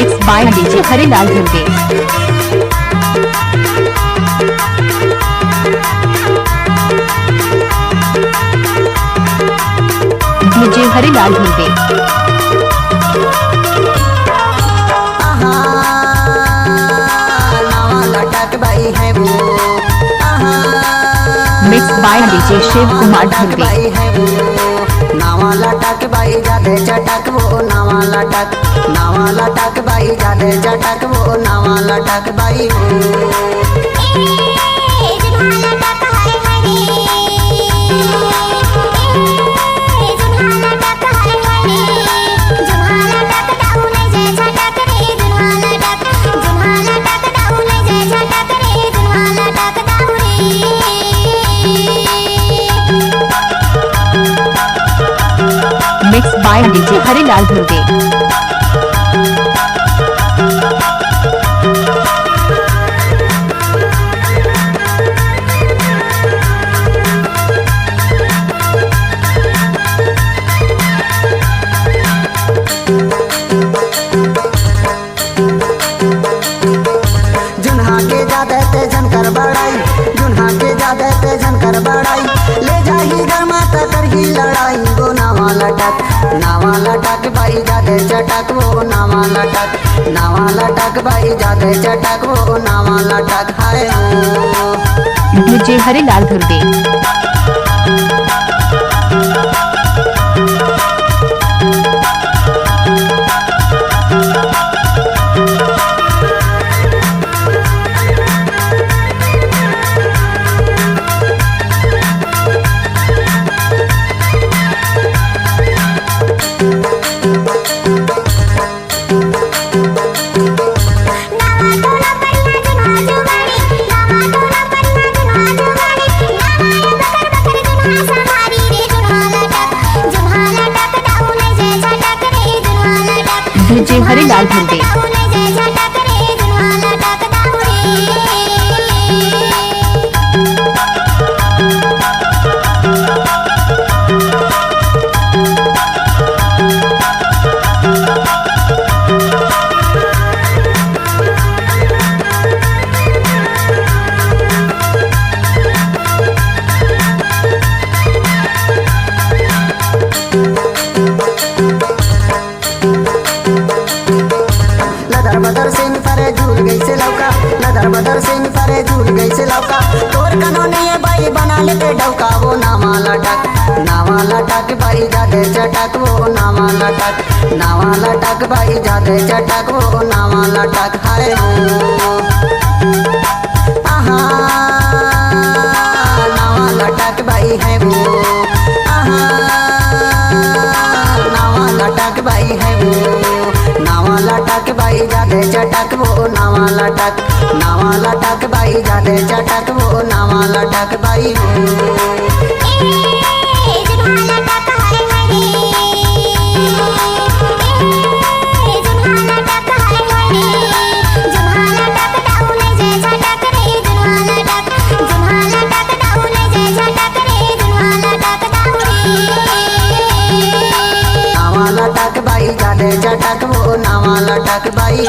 Mix by DJ Harilal Dhurve. DJ Harilal Dhurve. Mix by DJ Shiv Kumar Dhurve. नावा लटक बाई जादे चटक वो नावा लटक बाई जादे चटक वो नावा लटक बाई mix by DJ Harilal Dhurve. जुन्हा के जादे ते झनकर बड़ाई जुन्हा के जादे ते झनकर बड़ाई ले जाही गरमा कर ही लड़ाई वो नावा लटक बाई जादे चटक वो नावा लटक बाई जादे चटक वो नावा लटक हाय डीजे हरिलाल धुर्वे। डीजे हरिलाल धुर्वे। बदर सिंह परे झूल गई से लौका बदर सिंह परे झूल गई से लौका तोर कनोनी बाई बना लेते डौका वो नावा लटक बाई जादे चटक वो नावा लटक बाई जादे चटक वो नावा लटक हाय आहा नावा लटक बाई है वो आहा नावा लटक बाई है वो नावा लटक बाई जादे चटक वो नावा लटक बाई जादे चटक वो नावा लटक बाई नावा लटक बाई जादे चटक वो नावा लटक बाई